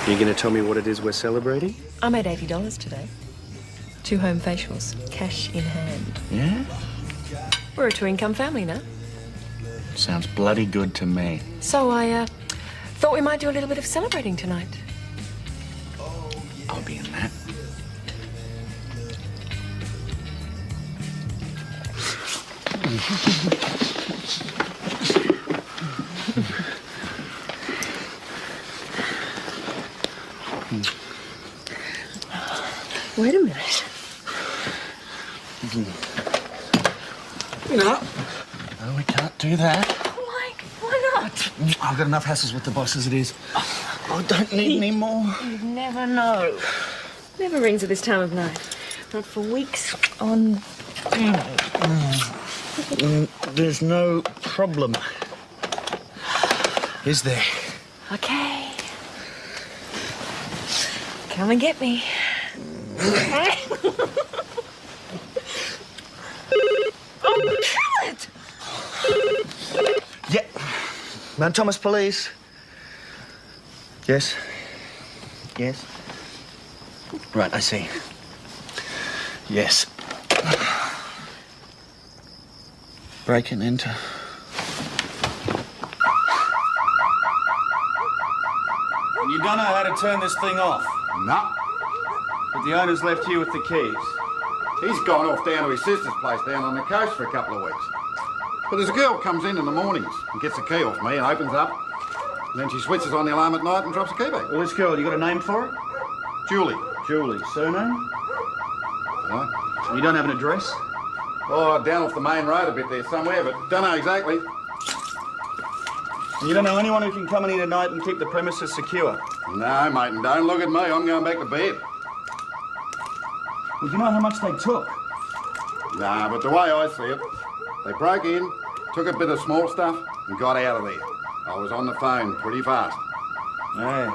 You going to tell me what it is we're celebrating? I made $80 today. 2 home facials, cash in hand. Yeah? We're a 2-income family now. Sounds bloody good to me. So I thought we might do a little bit of celebrating tonight. I'll be in that. Wait a minute. No. No, we can't do that. Why not? I've got enough hassles with the boss as it is. I don't need any more. You'd never know. Never rings at this time of night. Not for weeks on. There's no problem. Is there? Okay. Come and get me. Oh, kill it! Yeah. Mount Thomas Police. Yes. Yes. Right, I see. Yes. Break and enter. You don't know how to turn this thing off? No. But the owner's left you with the keys. He's gone off down to his sister's place down on the coast for a couple of weeks. But there's a girl comes in the mornings and gets the key off me and opens up. And then she switches on the alarm at night and drops the key back. Well, this girl, you got a name for it? Julie. Julie. Surname? No. You don't have an address? Oh, down off the main road a bit there somewhere, but don't know exactly. You don't know anyone who can come in here tonight and keep the premises secure? No, mate, and don't look at me. I'm going back to bed. Well, do you know how much they took? Nah, but the way I see it, they broke in, took a bit of small stuff, and got out of there. I was on the phone pretty fast. Yeah.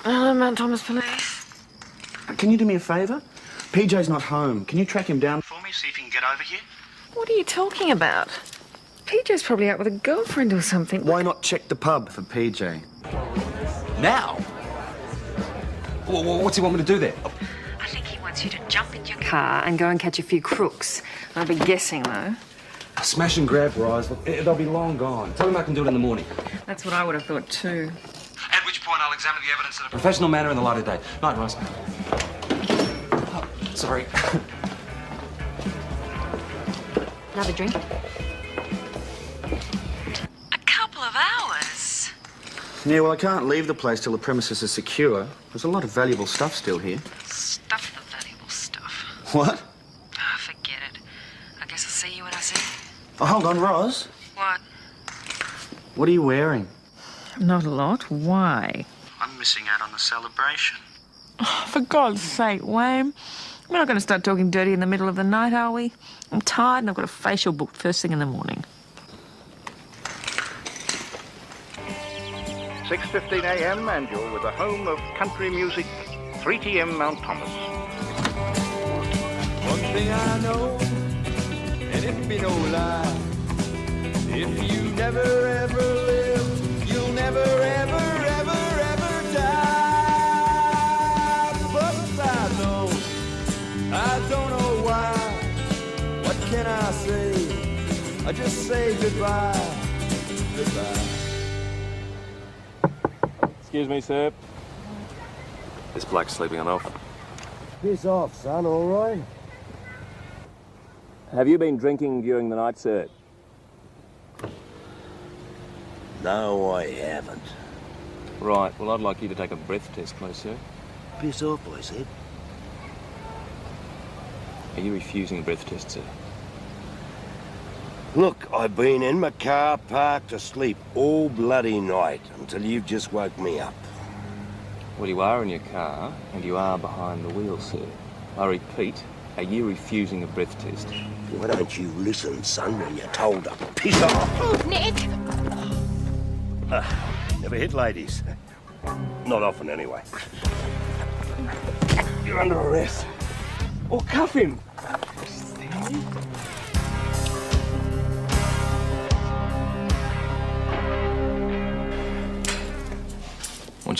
Hello, Mount Thomas Police. Can you do me a favour? PJ's not home. Can you track him down for me, see if he can get over here? What are you talking about? PJ's probably out with a girlfriend or something. Why not check the pub for PJ? Now? What's he want me to do there? I think he wants you to jump in your car and go and catch a few crooks. I'll be guessing, though. Smash and grab, Rise. Look, they'll be long gone. Tell him I can do it in the morning. That's what I would have thought, too. At which point I'll examine the evidence in a professional manner in the light of day. Night, Rise. Oh, sorry. Another drink? A couple of hours? Yeah, well, I can't leave the place till the premises are secure. There's a lot of valuable stuff still here. Stuff the valuable stuff. What? Ah, forget it. I guess I'll see you when I see you. Oh, hold on, Roz. What? What are you wearing? Not a lot. Why? I'm missing out on the celebration. Oh, for God's sake, Wayne. We're not going to start talking dirty in the middle of the night, are we? I'm tired and I've got a facial booked first thing in the morning. 6:15 a.m. and you're with the home of country music, 3TM Mount Thomas. One thing I know, and it be no lie, if you never ever live, you'll never ever, ever, ever die. But I don't know why, what can I say? I just say goodbye, goodbye. Excuse me, sir. This bloke's sleeping on off. Piss off, son, all right? Have you been drinking during the night, sir? No, I haven't. Right, well, I'd like you to take a breath test, please, sir. Piss off, I said. Are you refusing a breath test, sir? Look, I've been in my car parked asleep all bloody night until you've just woke me up. Well, you are in your car, and you are behind the wheel, sir. I repeat, are you refusing a breath test? Why don't you listen, son, when you're told to piss off? Oh, Nick! Never hit ladies. Not often, anyway. You're under arrest. Or cuff him!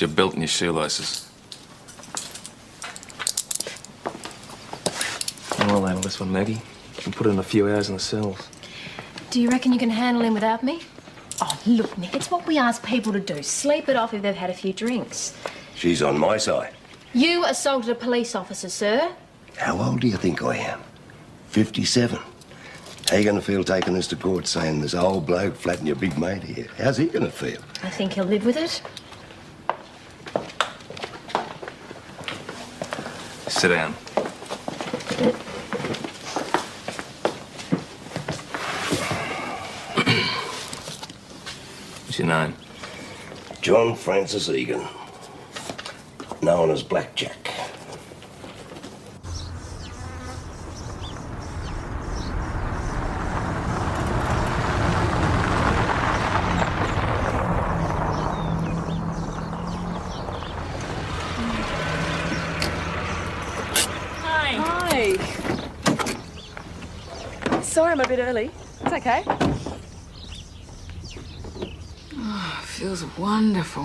your belt and your shoelaces. I'll handle this one, Maggie. You can put in a few hours in the cells. Do you reckon you can handle him without me? Oh, look, Nick, it's what we ask people to do. Sleep it off if they've had a few drinks. She's on my side. You assaulted a police officer, sir. How old do you think I am? 57. How you going to feel taking this to court saying there's an old bloke flatting your big mate here? How's he going to feel? I think he'll live with it. Sit down. What's your name? John Francis Egan, known as Blackjack. Hi. Sorry I'm a bit early. It's okay. Oh, feels wonderful.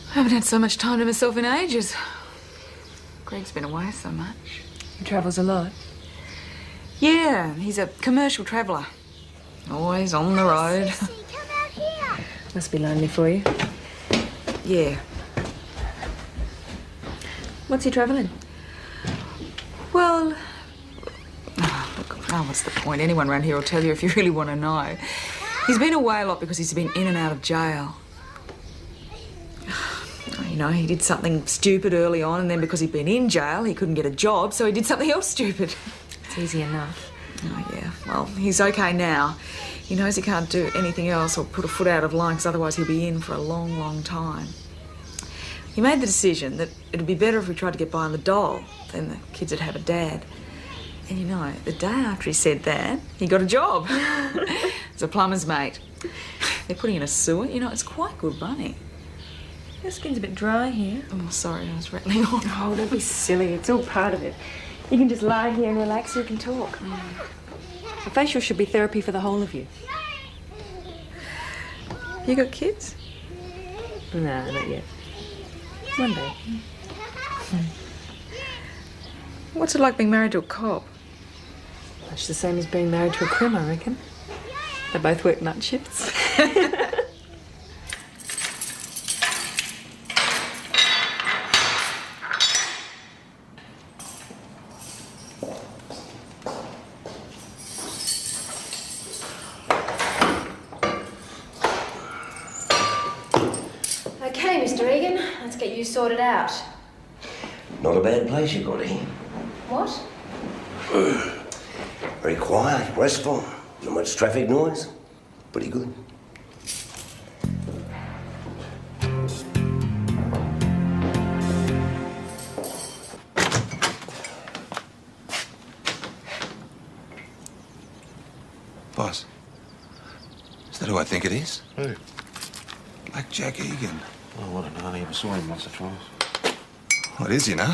I haven't had so much time to myself in ages. Greg's been away so much. He travels a lot. Yeah, he's a commercial traveller. Always on the road. Must be lonely for you. Yeah. What's he travelling? Well, look, what's the point? Anyone around here will tell you if you really want to know. He's been away a lot because he's been in and out of jail. You know, he did something stupid early on, and then because he'd been in jail, he couldn't get a job, so he did something else stupid. It's easy enough. Oh, yeah. Well, he's okay now. He knows he can't do anything else or put a foot out of line, because otherwise he'll be in for a long, long time. He made the decision that it'd be better if we tried to get by on the dole, then the kids would have a dad. And you know, the day after he said that, he got a job. As a plumber's mate. They're putting in a sewer. You know, it's quite good money. Your skin's a bit dry here. Oh, sorry, I was rattling on. Oh, don't be silly. It's all part of it. You can just lie here and relax so you can talk. A facial should be therapy for the whole of you. You got kids? No, not yet. One day. What's it like being married to a cop? Much the same as being married to a crim, I reckon. They both work night shifts. Okay, Mr. Egan, let's get you sorted out. Not a bad place you got here. What? Very quiet, restful, not much traffic noise. Pretty good. Boss, is that who I think it is? Who? Blackjack Egan. Oh, I don't know. I never saw him once or twice. Well, it is, you know.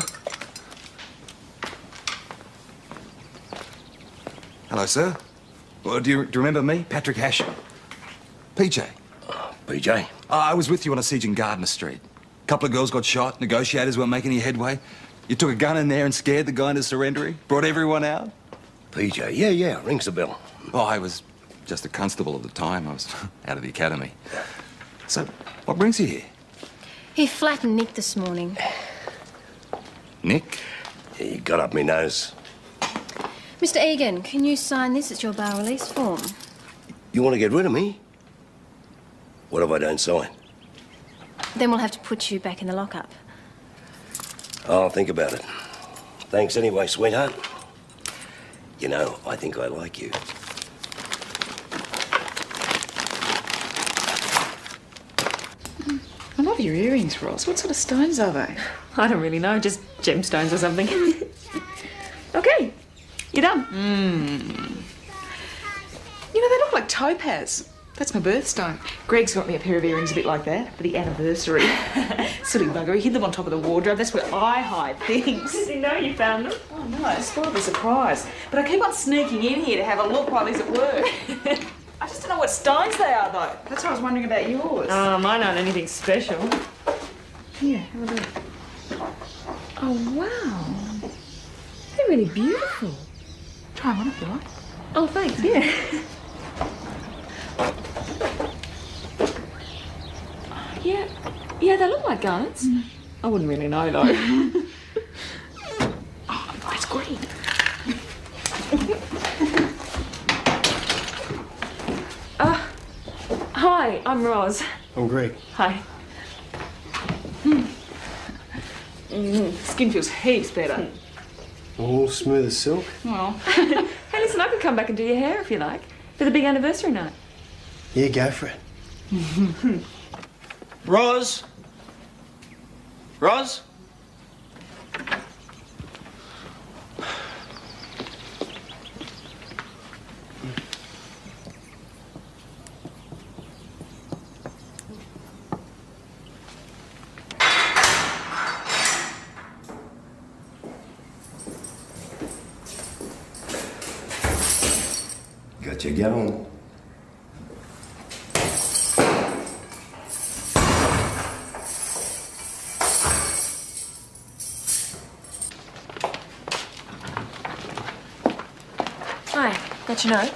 Hello, sir. Well, do you remember me? Patrick Hasher. PJ. PJ? I was with you on a siege in Gardner Street. A couple of girls got shot. Negotiators weren't making any headway. You took a gun in there and scared the guy into surrendering. Brought everyone out. PJ, yeah, rings a bell. Oh, I was just a constable at the time. I was out of the academy. So, what brings you here? He flattened Nick this morning. Nick? Yeah, you got up me nose. Mr. Egan, can you sign this? It's your bail release form. You want to get rid of me? What if I don't sign? Then we'll have to put you back in the lockup. I'll think about it. Thanks anyway, sweetheart. You know, I think I like you. I love your earrings, Ross. What sort of stones are they? I don't really know, just gemstones or something. Okay, you're done. You know, they look like topaz. That's my birthstone. Greg's got me a pair of earrings a bit like that for the anniversary. Silly bugger, he hid them on top of the wardrobe. That's where I hide things. Does he know you found them? Oh, no, it's spoiled the surprise. But I keep on sneaking in here to have a look while he's at work. I just don't know what stones they are, though. That's why I was wondering about yours. Oh, mine aren't anything special. Here, have a look. Oh, wow. They're really beautiful. Try one if you like. Oh, thanks, yeah. Yeah, they look like garnets. I wouldn't really know, though. Oh, nice green. Hi, I'm Roz. I'm Greg. Hi. Skin feels heaps better. All smooth as silk. Well, Hey, listen, I could come back and do your hair if you like, for the big anniversary night. Yeah, go for it. Roz? Roz? Got you going. Hi, got your note?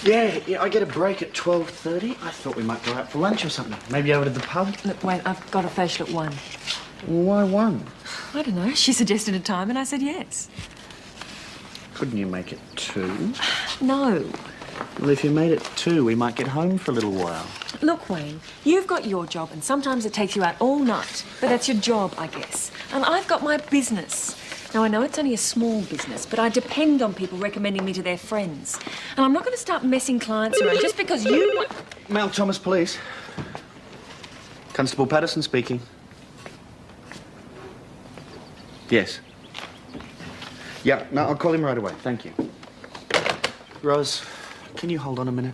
Yeah, I get a break at 12:30. I thought we might go out for lunch or something. Maybe over to the pub. Look, wait, I've got a facial at 1. Why 1? I don't know. She suggested a time and I said yes. Couldn't you make it 2? No. Well, if you made it 2, we might get home for a little while. Look, Wayne, you've got your job and sometimes it takes you out all night. But that's your job, I guess. And I've got my business. Now, I know it's only a small business, but I depend on people recommending me to their friends. And I'm not going to start messing clients around just because you want... Mel Thomas, police. Constable Patterson speaking. Yes. Yeah, no, I'll call him right away. Thank you. Rose, can you hold on a minute?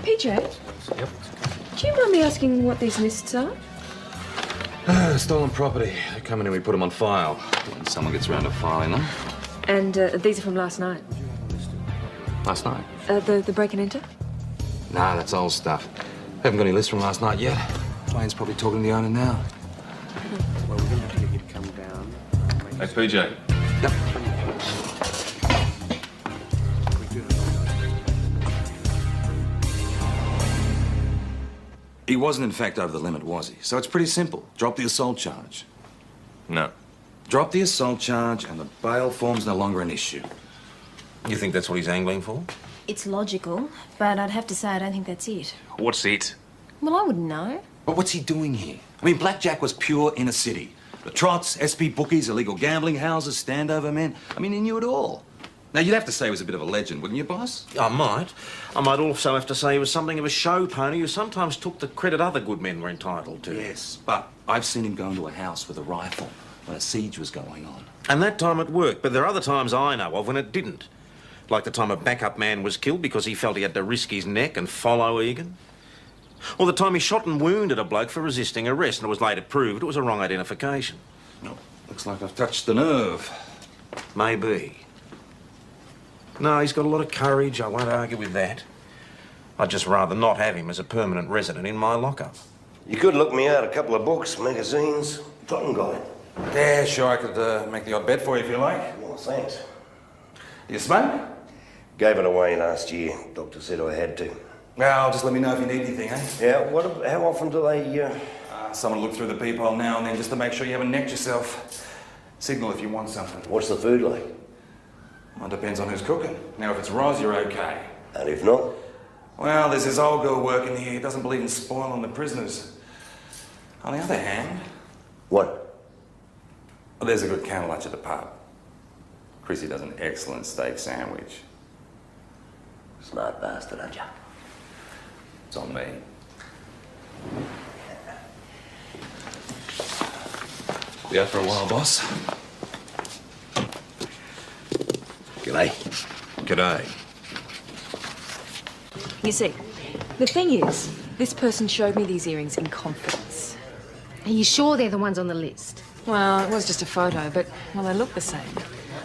PJ? Yep. Do you mind me asking what these lists are? Stolen property. They come in and we put them on file. When someone gets around to filing them. And these are from last night? Last night? The break and enter? Nah, that's old stuff. Haven't got any list from last night yet. Wayne's probably talking to the owner now. Well, we're going to have to get you to come down. Hey, PJ. Yep. He wasn't, in fact, over the limit, was he? So it's pretty simple. Drop the assault charge. No. Drop the assault charge and the bail form's no longer an issue. You think that's what he's angling for? It's logical, but I'd have to say I don't think that's it. What's it? Well, I wouldn't know. But what's he doing here? I mean, blackjack was pure inner city. The trots, SP bookies, illegal gambling houses, standover men. I mean, he knew it all. Now, you'd have to say he was a bit of a legend, wouldn't you, boss? I might. I might also have to say he was something of a show pony who sometimes took the credit other good men were entitled to. Yes, but I've seen him go into a house with a rifle when a siege was going on. And that time it worked, but there are other times I know of when it didn't. Like the time a backup man was killed because he felt he had to risk his neck and follow Egan. Or the time he shot and wounded a bloke for resisting arrest and it was later proved it was a wrong identification. No, looks like I've touched the nerve. Maybe. No, he's got a lot of courage. I won't argue with that. I'd just rather not have him as a permanent resident in my lockup. You could look me out a couple of books, magazines, cotton guide. Yeah, sure, I could make the odd bet for you if you like. Well, thanks. You smoke? Gave it away last year. Doctor said I had to. Well, just let me know if you need anything, eh? Yeah, how often do they, Someone look through the peephole now and then just to make sure you haven't necked yourself. Signal if you want something. What's the food like? Well, it depends on who's cooking. Now, if it's Roz, you're okay. And if not? Well, there's this old girl working here who doesn't believe in spoiling the prisoners. On the other hand... What? Well, there's a good counter lunch at the pub. Chrissy does an excellent steak sandwich. Smart bastard, aren't you? It's on me. Be out for a while, boss. G'day. G'day. You see, The thing is, this person showed me these earrings in confidence. Are you sure they're the ones on the list? Well, it was just a photo, but, well, they look the same.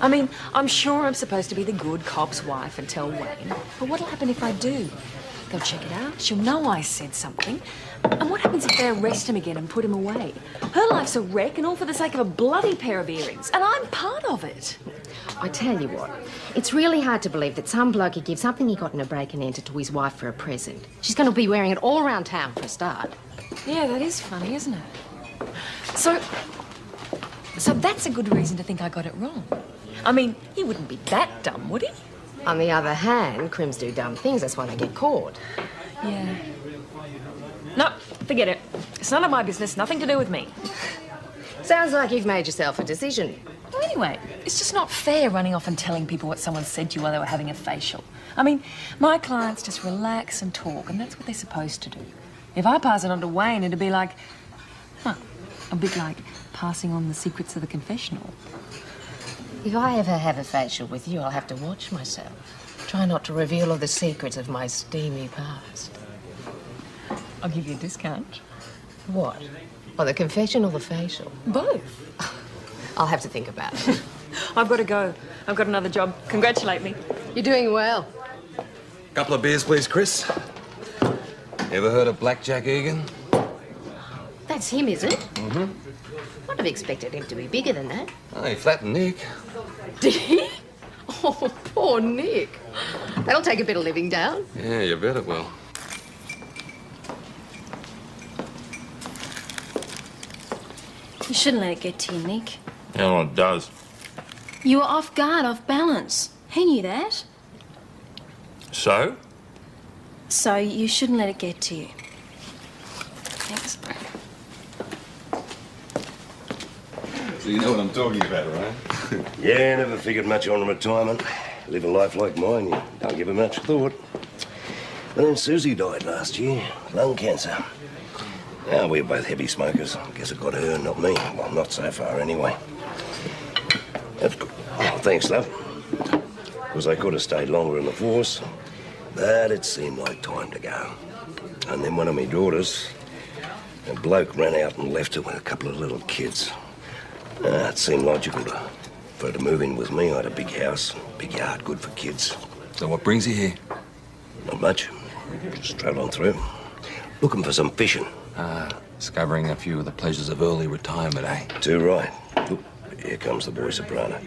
I mean, I'm sure I'm supposed to be the good cop's wife and tell Wayne, but what'll happen if I do? They'll check it out, she'll know I said something. And what happens if they arrest him again and put him away? Her life's a wreck, and all for the sake of a bloody pair of earrings, and I'm part of it. I tell you what, it's really hard to believe that some bloke would give something he got in a break and enter to his wife for a present. She's going to be wearing it all around town for a start. Yeah, that is funny, isn't it? So that's a good reason to think I got it wrong. I mean, he wouldn't be that dumb, would he? On the other hand, crims do dumb things, that's why they get caught. Yeah. No, forget it. It's none of my business, nothing to do with me. Sounds like you've made yourself a decision. Well, anyway, it's just not fair running off and telling people what someone said to you while they were having a facial. I mean, my clients just relax and talk, and that's what they're supposed to do. If I pass it on to Wayne, it'd be like, a bit like passing on the secrets of the confessional. If I ever have a facial with you, I'll have to watch myself. Try not to reveal all the secrets of my steamy past. I'll give you a discount. What? On the confession or the facial? Both. I'll have to think about it. I've got to go. I've got another job. Congratulate me. You're doing well. Couple of beers, please, Chris. Ever heard of Blackjack Egan? That's him, is it? Mm-hmm. I'd have expected him to be bigger than that. Oh, he flattened Nick. Did he? Oh, poor Nick. That'll take a bit of living down. Yeah, you bet it will. You shouldn't let it get to you, Nick. Yeah, well, it does. You were off guard, off balance. He knew that. So? So you shouldn't let it get to you. Thanks. So you know what I'm talking about, right? Yeah, never figured much on retirement. Live a life like mine, you don't give it much thought. But then Susie died last year, lung cancer. Now, we're both heavy smokers. Guess it got her, not me. Well, not so far, anyway. Oh, thanks, love. Because I could have stayed longer in the force, but it seemed like time to go. And then one of my daughters, a bloke ran out and left her with a couple of little kids. It seemed logical for her to move in with me. I had a big house, big yard, good for kids. So what brings you here? Not much. Just travelling through. Looking for some fishing. Discovering a few of the pleasures of early retirement, eh? Too right. Oop, here comes the boy soprano.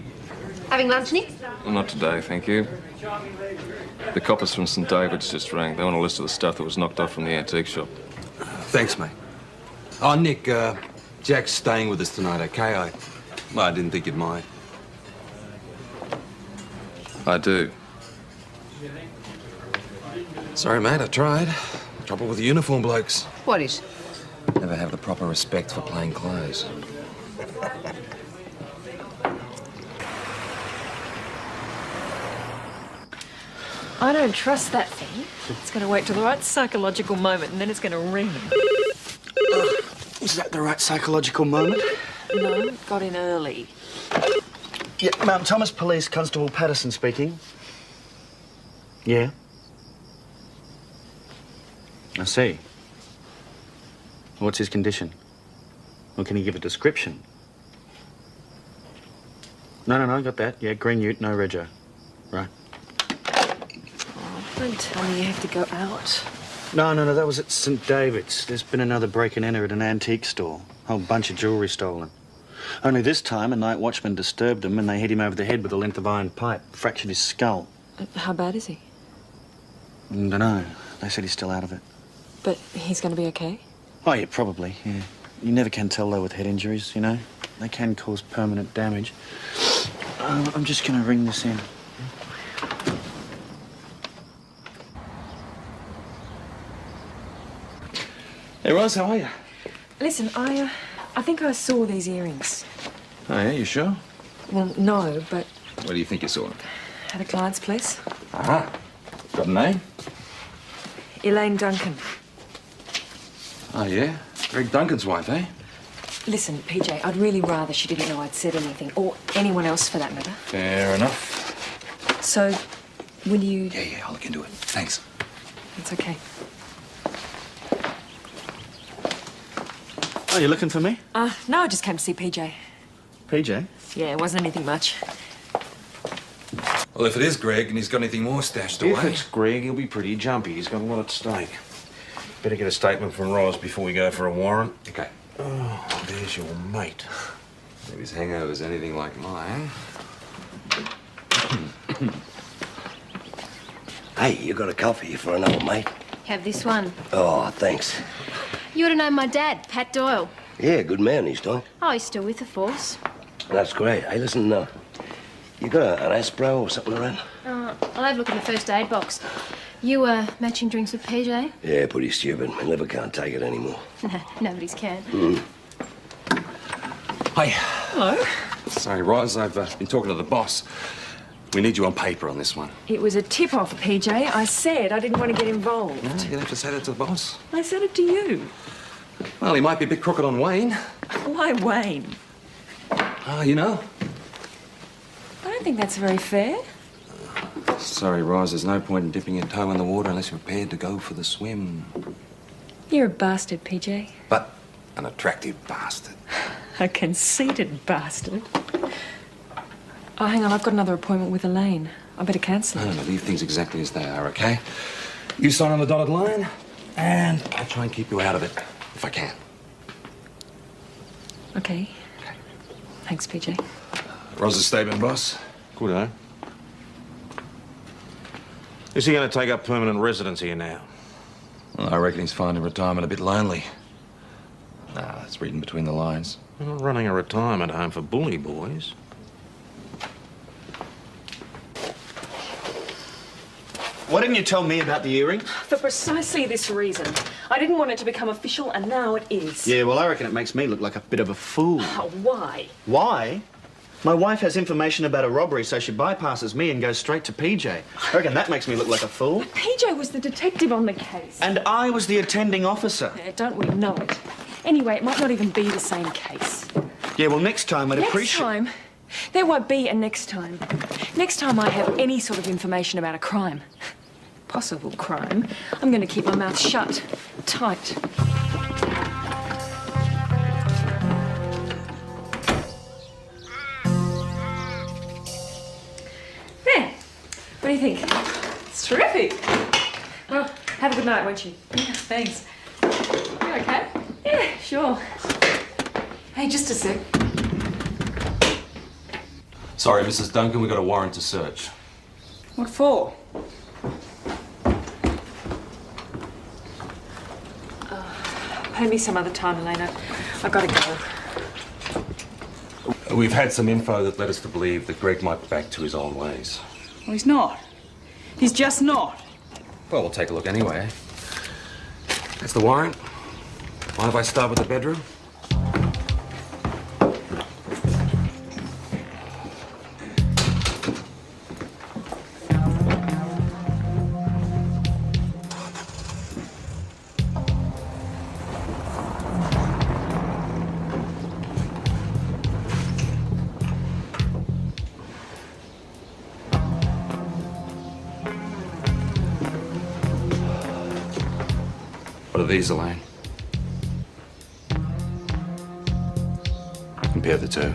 Having lunch, Nick? Well, not today, thank you. The coppers from St. David's just rang. They want a list of the stuff that was knocked off from the antique shop. Thanks, mate. Oh, Nick, Jack's staying with us tonight, okay? I didn't think you'd mind. I do. Sorry, mate, I tried. Trouble with the uniform blokes. What is? Never have the proper respect for plain clothes. I don't trust that thing. It's going to wait till the right psychological moment, and then it's going to ring. Is that the right psychological moment? No, got in early. Yeah, Mount Thomas Police Constable Patterson speaking. Yeah. I see. What's his condition? Or can he give a description? No, I got that. Yeah, green ute, no rego. Right. Don't tell me you have to go out. No, that was at St. David's. There's been another break and enter at an antique store. A whole bunch of jewellery stolen. Only this time, a night watchman disturbed him and they hit him over the head with a length of iron pipe, fractured his skull. How bad is he? Dunno. They said he's still out of it. But he's going to be okay? Oh, yeah, probably, yeah. You never can tell, though, with head injuries, you know? They can cause permanent damage. I'm just going to ring this in. Hey, Roz, how are you? Listen, I think I saw these earrings. Oh, yeah, you sure? Well, no, but What do you think you saw? at a client's place. Aha. Got a name? Elaine Duncan. Oh, yeah? Greg Duncan's wife, eh? Listen, PJ, I'd really rather she didn't know I'd said anything, or anyone else for that matter. Fair enough. So, will you... Yeah, I'll look into it. Thanks. It's okay. Oh, you looking for me? No, I just came to see PJ. PJ? Yeah, it wasn't anything much. Well, if it is Greg and he's got anything more stashed away... If it's Greg, he'll be pretty jumpy. He's got a lot at stake. Better get a statement from Roz before we go for a warrant. Okay. Oh, there's your mate. If his hangover's anything like mine... Hey, you got a coffee for an old mate? Have this one. Oh, thanks. You ought to know my dad, Pat Doyle. Yeah, good man, he's doing. Oh, he's still with the force. That's great. Hey, listen, you got an Aspro or something around? I'll have a look in the first aid box. You, matching drinks with PJ? Yeah, pretty stupid. My liver can't take it anymore. Nobody's can. Hey. Hello. Sorry, Roz, I've been talking to the boss. We need you on paper on this one. It was a tip-off, PJ. I said I didn't want to get involved. No, you'd have to say that to the boss. I said it to you. Well, he might be a bit crooked on Wayne. Why Wayne? You know. I don't think that's very fair. Sorry, Roz, there's no point in dipping your toe in the water unless you're prepared to go for the swim. You're a bastard, PJ. But an attractive bastard. A conceited bastard. Oh, hang on, I've got another appointment with Elaine. I better cancel it. No, leave things exactly as they are, okay? You sign on the dotted line, and I'll try and keep you out of it, if I can. Okay. Thanks, PJ. Roz's statement, boss? Good, eh? Is he going to take up permanent residence here now? Well, I reckon he's finding retirement a bit lonely. Nah, that's reading between the lines. We're not running a retirement home for bully boys. Why didn't you tell me about the earring? For precisely this reason. I didn't want it to become official, and now it is. Yeah, well, I reckon it makes me look like a bit of a fool. Oh, why? Why? My wife has information about a robbery, so she bypasses me and goes straight to PJ. I reckon that makes me look like a fool. PJ was the detective on the case. And I was the attending officer. Yeah, don't we know it? Anyway, it might not even be the same case. Yeah, well, next time I'd appreciate... Next time? There won't be a next time. Next time I have any sort of information about a crime, possible crime, I'm going to keep my mouth shut, tight. There. What do you think? It's terrific. Well, have a good night, won't you? Yeah, thanks. You okay? Yeah, sure. Hey, just a sec. Sorry, Mrs. Duncan, we got a warrant to search. What for? Pay me some other time, Elena. I've got to go. We've had some info that led us to believe that Greg might be back to his old ways. Well, he's not. He's just not. Well, we'll take a look anyway. That's the warrant. Mind if I start with the bedroom? What are these, Elaine? Compare the two.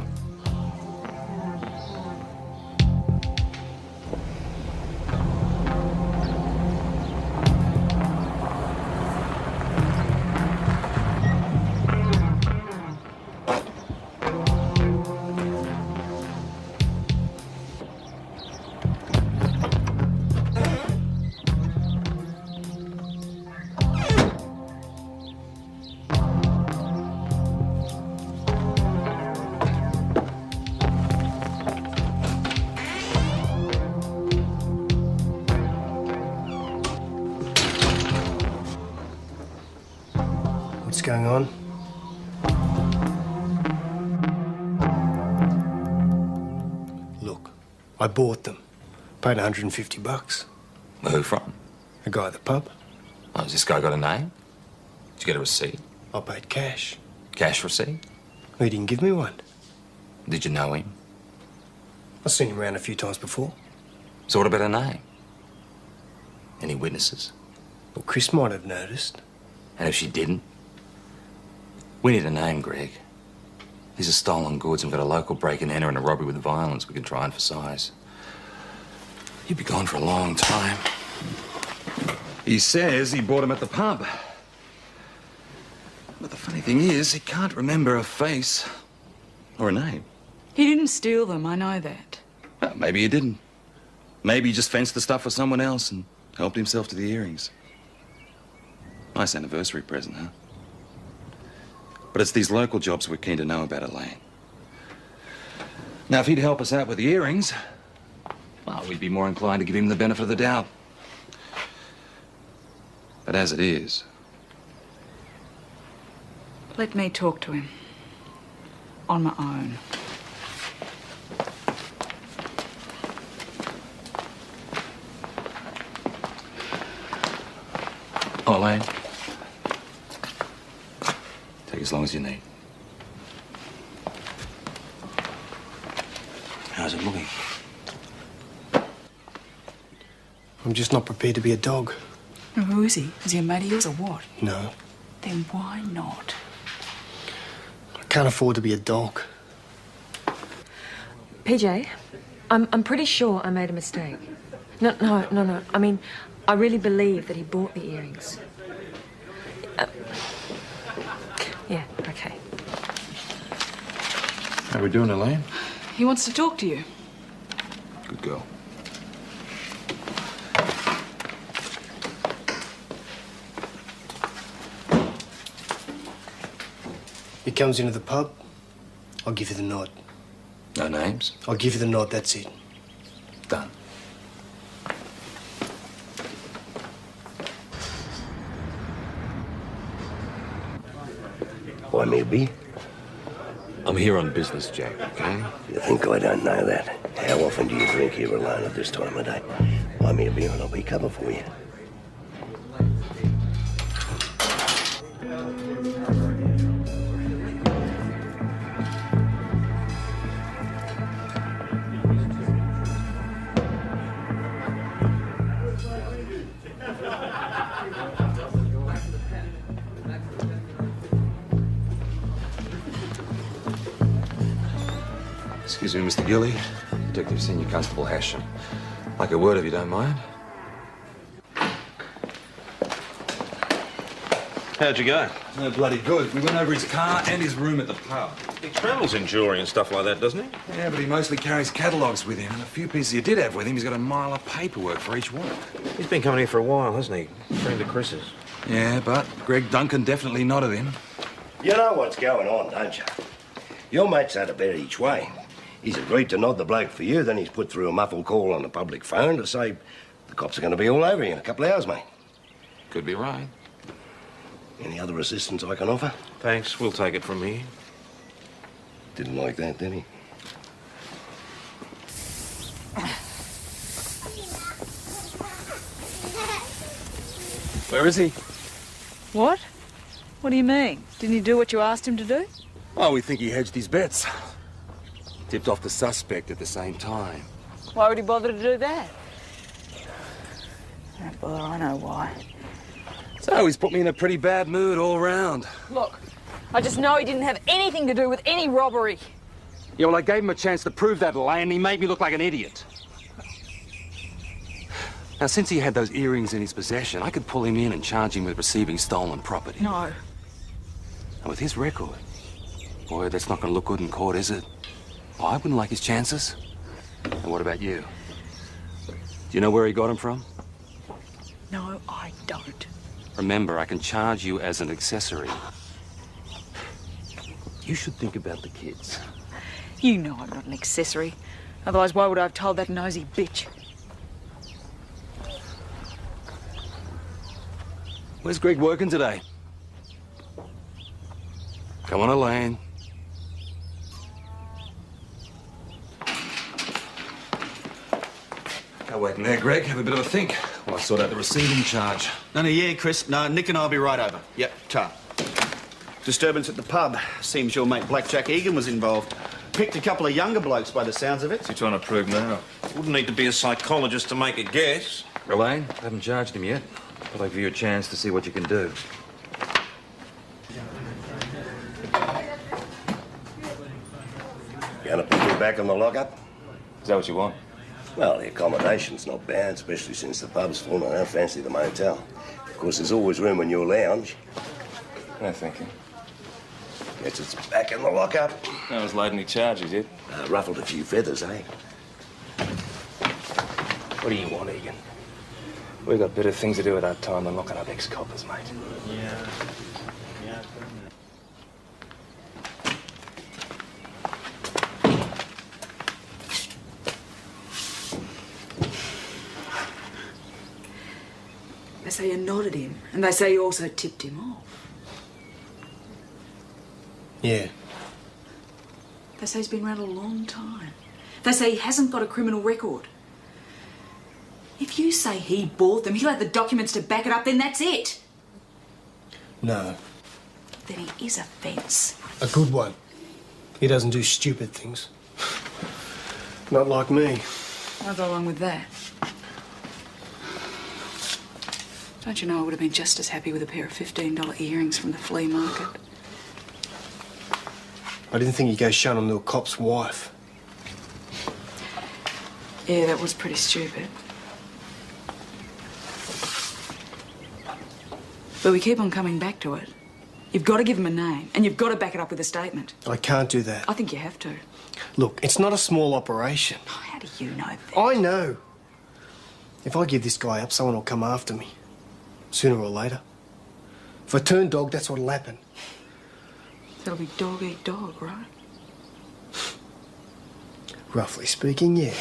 What's going on? Look, I bought them. Paid $150. Who from? A guy at the pub. Oh, has this guy got a name? Did you get a receipt? I paid cash. Cash receipt? He didn't give me one. Did you know him? I've seen him around a few times before. So what about a name? Any witnesses? Well, Chris might have noticed. And if she didn't? We need a name, Greg. These are stolen goods, and we've got a local break-and-enter and a robbery with violence we can try and for size. He'd be gone for a long time. He says he bought him at the pub. But the funny thing is, he can't remember a face or a name. He didn't steal them, I know that. Well, maybe he didn't. Maybe he just fenced the stuff for someone else and helped himself to the earrings. Nice anniversary present, huh? But it's these local jobs we're keen to know about, Elaine. Now, if he'd help us out with the earrings, well, we'd be more inclined to give him the benefit of the doubt. But as it is... Let me talk to him. On my own. Oh, Elaine. Take as long as you need. How's it looking? I'm just not prepared to be a dog. Now, who is he? Is he a mate of yours or what? No. Then why not? I can't afford to be a dog. PJ, I'm pretty sure I made a mistake. No. I mean, I really believe that he bought the earrings. Yeah, okay. How we doing, Elaine? He wants to talk to you. Good girl. He comes into the pub, I'll give you the nod. No names? I'll give you the nod, that's it. Done. Buy me a beer? I'm here on business, Jack, okay? You think I don't know that? How often do you drink here alone at this time of day? Buy me a beer and I'll be covered for you. Excuse me, Mr. Gilly. Detective Senior Constable Hashem. Like a word if you don't mind. How'd you go? No bloody good. We went over his car and his room at the pub. He travels in jewellery and stuff like that, doesn't he? Yeah, but he mostly carries catalogues with him. And the few pieces he did have with him, he's got a mile of paperwork for each one. He's been coming here for a while, hasn't he? Friend of Chris's. Yeah, but Greg Duncan definitely nodded him. You know what's going on, don't you? Your mate's had a bet each way. He's agreed to nod the bloke for you, then he's put through a muffled call on the public phone to say the cops are going to be all over you in a couple of hours, mate. Could be right. Any other assistance I can offer? Thanks, we'll take it from here. Didn't like that, did he? Where is he? What? What do you mean? Didn't he do what you asked him to do? Oh, we think he hedged his bets. Tipped off the suspect at the same time. Why would he bother to do that? Don't bother, I know why. So he's put me in a pretty bad mood all round. Look, I just know he didn't have anything to do with any robbery. Yeah, well, I gave him a chance to prove that, Elaine, and he made me look like an idiot. Now, since he had those earrings in his possession, I could pull him in and charge him with receiving stolen property. No. And with his record, boy, that's not going to look good in court, is it? Oh, I wouldn't like his chances. And what about you? Do you know where he got them from? No, I don't. Remember, I can charge you as an accessory. You should think about the kids. You know I'm not an accessory. Otherwise, why would I have told that nosy bitch? Where's Greg working today? Come on, Elaine. Go waiting there, Greg. Have a bit of a think while I sort out the receiving charge. No, yeah, Chris. No, Nick and I'll be right over. Yep, ta. Disturbance at the pub. Seems your mate Blackjack Egan was involved. Picked a couple of younger blokes by the sounds of it. What's he trying to prove now? Wouldn't need to be a psychologist to make a guess. Elaine, I haven't charged him yet. But I'll give you a chance to see what you can do. back in the lockup? Is that what you want? Well, the accommodation's not bad, especially since the pub's full and I don't fancy the motel. Of course, there's always room in your lounge. No, thank you. Guess it's back in the lockup. I was loading any charges, yet. Ruffled a few feathers, eh? What do you want, Egan? We've got better things to do with our time than locking up ex-coppers, mate. Yeah. They say you nodded him, and they say you also tipped him off. Yeah. They say he's been around a long time. They say he hasn't got a criminal record. If you say he bought them, he'll have the documents to back it up, then that's it. No. Then he is a fence. A good one. He doesn't do stupid things. Not like me. I'll go along with that. Don't you know I would have been just as happy with a pair of $15 earrings from the flea market? I didn't think he'd go showing them to a cop's wife. Yeah, that was pretty stupid. But we keep on coming back to it. You've got to give him a name, and you've got to back it up with a statement. I can't do that. I think you have to. Look, it's not a small operation. How do you know that? I know. If I give this guy up, someone will come after me. Sooner or later. If I turn dog, that's what'll happen. That'll be dog eat dog, right? Roughly speaking, yeah.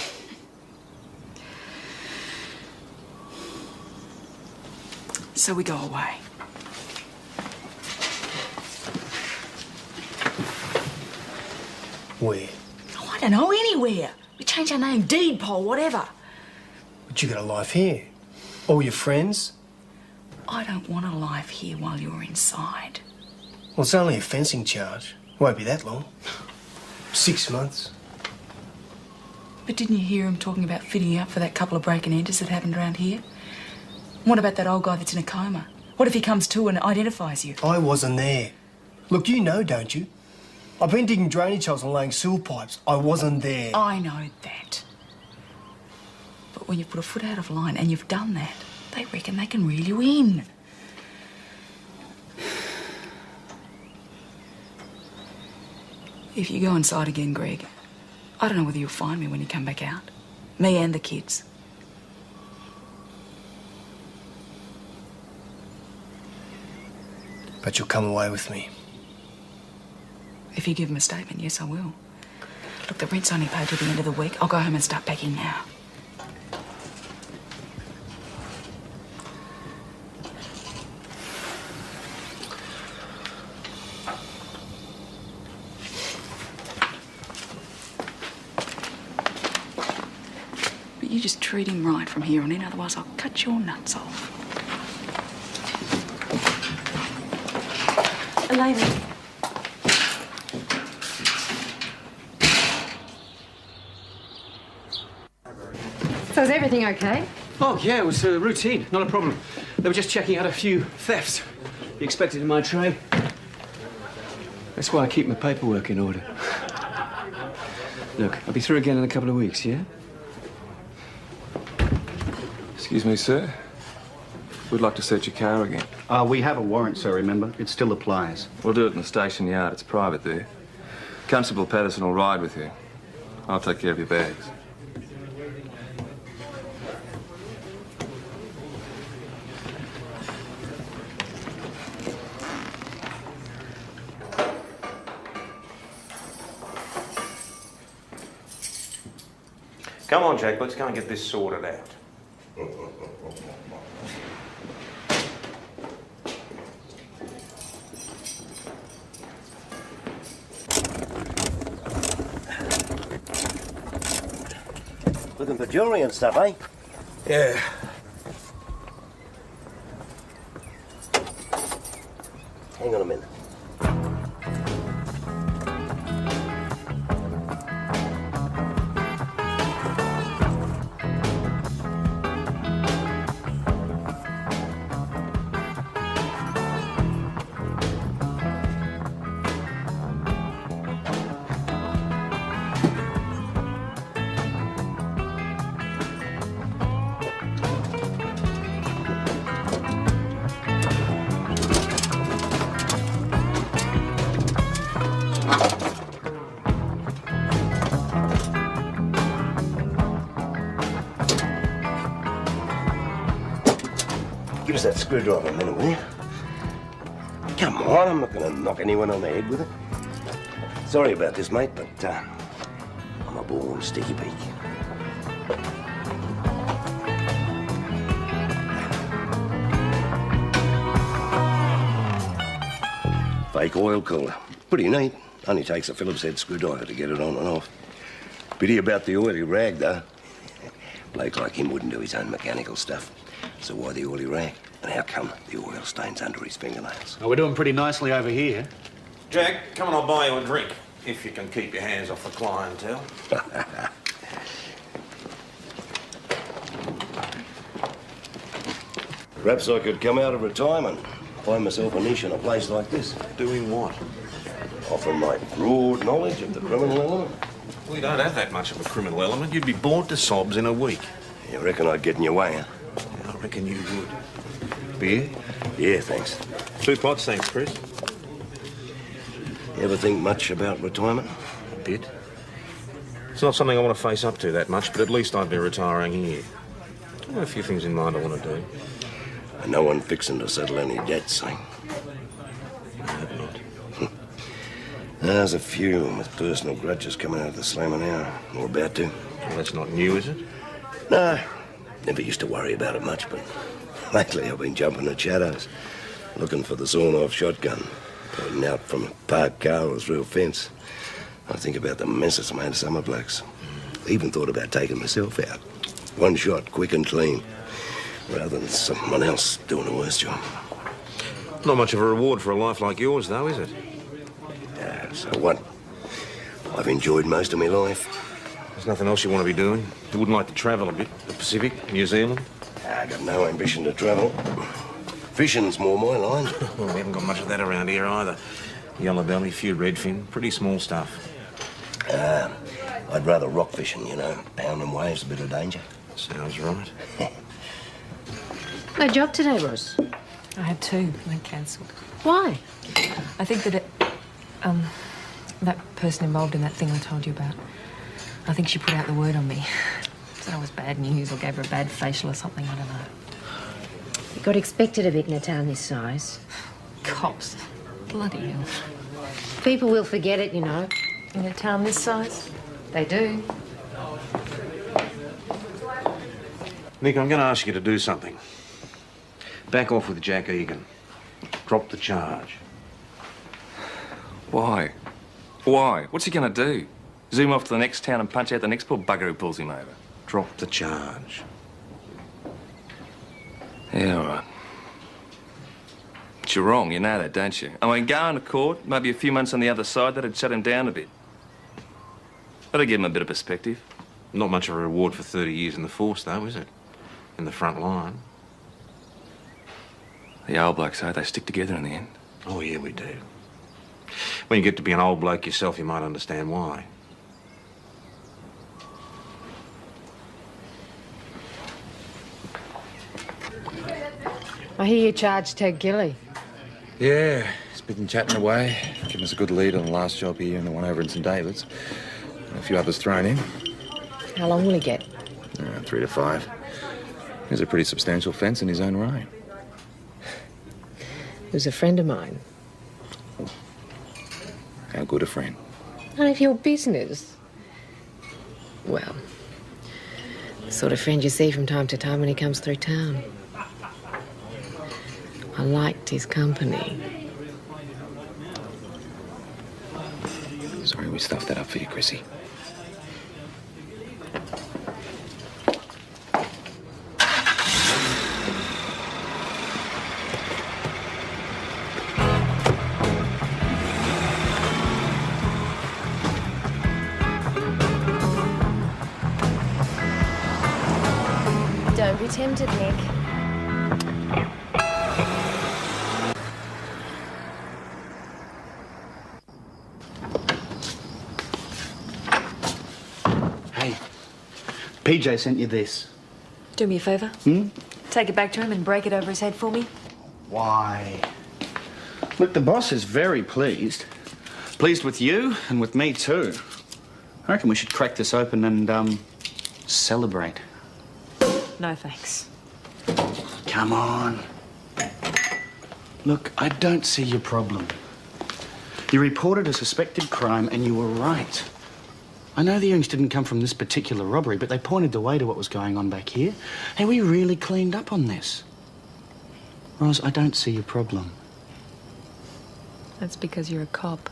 So we go away. Where? Oh, I don't know, anywhere. We change our name, deed poll, whatever. But you got a life here. All your friends. I don't want a life here while you're inside. Well, it's only a fencing charge. Won't be that long. 6 months. But didn't you hear him talking about fitting out for that couple of break and enters that happened around here? What about that old guy that's in a coma? What if he comes to and identifies you? I wasn't there. Look, you know, don't you? I've been digging drainage holes and laying sewer pipes. I wasn't there. I know that. But when you put a foot out of line and you've done that, they reckon they can reel you in. If you go inside again, Greg, I don't know whether you'll find me when you come back out. Me and the kids. But you'll come away with me. If you give them a statement, yes, I will. Look, the rent's only paid till the end of the week. I'll go home and start packing now. But you just treat him right from here on in, otherwise I'll cut your nuts off. Elena. So is everything okay? Oh, yeah, it was routine, not a problem. They were just checking out a few thefts. You expected in my tray. That's why I keep my paperwork in order. Look, I'll be through again in a couple of weeks, yeah? Excuse me, sir. We'd like to search your car again. We have a warrant, sir, remember? It still applies. We'll do it in the station yard. It's private there. Constable Patterson will ride with you. I'll take care of your bags. Come on, Jack, let's go and get this sorted out. Looking for jewellery and stuff, eh? Yeah. Hang on a minute. Give us that screwdriver a minute, will you? Come on, I'm not going to knock anyone on the head with it. Sorry about this, mate, but I'm a born sticky beak. Fake oil cooler. Pretty neat. Only takes a Phillips head screwdriver to get it on and off. Pity about the oily rag, though. Bloke like him wouldn't do his own mechanical stuff. So why the oily rag? And how come the oil stains under his fingernails? Oh, we're doing pretty nicely over here. Jack, come and I'll buy you a drink, if you can keep your hands off the clientele. Perhaps I could come out of retirement, find myself a niche in a place like this. Doing what? Offering my broad knowledge of the criminal element. We don't have that much of a criminal element. You'd be bored to sobs in a week. You reckon I'd get in your way, huh? I reckon you would. Beer? Yeah, thanks. 2 pots, thanks, Chris. You ever think much about retirement? A bit. It's not something I want to face up to that much, but at least I'd be retiring here. I've got a few things in mind I want to do. And no one fixing to settle any debts, eh? I hope not. There's a few with personal grudges coming out of the slamming hour. Or about to. Well, that's not new, is it? No. Never used to worry about it much, but lately I've been jumping at shadows. Looking for the sawn-off shotgun. Pointing out from a parked car or through a fence. I think about the mess it's made of summer blokes. Even thought about taking myself out. One shot, quick and clean. Rather than someone else doing a worse job. Not much of a reward for a life like yours, though, is it? Yeah, so what? I've enjoyed most of my life. There's nothing else you want to be doing? You wouldn't like to travel a bit? The Pacific, New Zealand? I got no ambition to travel. Fishing's more my line. Well, we haven't got much of that around here either. Yellow belly, few redfin, pretty small stuff. I'd rather rock fishing, you know. Pounding waves, a bit of danger. Sounds right. No job today, Ross. I had 2 and they cancelled. Why? I think that that person involved in that thing I told you about, I think she put out the word on me. Said I was bad news or gave her a bad facial or something, I don't know. You got expected a bit in a town this size. Cops. Bloody hell. People will forget it, you know. In a town this size? They do. Nick, I'm going to ask you to do something. Back off with Jack Egan. Drop the charge. Why? Why? What's he going to do? Zoom off to the next town and punch out the next poor bugger who pulls him over? Drop the charge. Yeah, all right. But you're wrong, you know that, don't you? I mean, going to court, maybe a few months on the other side, that'd shut him down a bit. That'd give him a bit of perspective. Not much of a reward for 30 years in the force, though, is it? In the front line. The old blokes say they stick together in the end. Oh, yeah, we do. When you get to be an old bloke yourself, you might understand why. I hear you charged Ted Gilly. Yeah, he's been chatting away, giving us a good lead on the last job here and the one over in St David's. And a few others thrown in. How long will he get? 3 to 5. He's a pretty substantial fence in his own right. He was a friend of mine. How good a friend? None of your business. Well, the sort of friend you see from time to time when he comes through town. I liked his company. Sorry we stuffed that up for you, Chrissy. Don't be tempted, Nick. Hey, PJ sent you this. Do me a favour. Take it back to him and break it over his head for me. Why? Look, the boss is very pleased. Pleased with you and with me too. I reckon we should crack this open and, celebrate. No thanks. Come on. Look, I don't see your problem. You reported a suspected crime and you were right. I know the earrings didn't come from this particular robbery, but they pointed the way to what was going on back here. Hey, we really cleaned up on this. Ros, I don't see your problem. That's because you're a cop.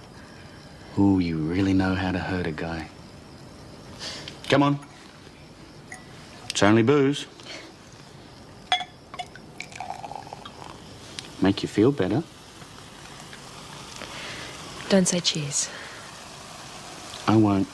Ooh, you really know how to hurt a guy. Come on. It's only booze. Make you feel better. Don't say cheers. I won't.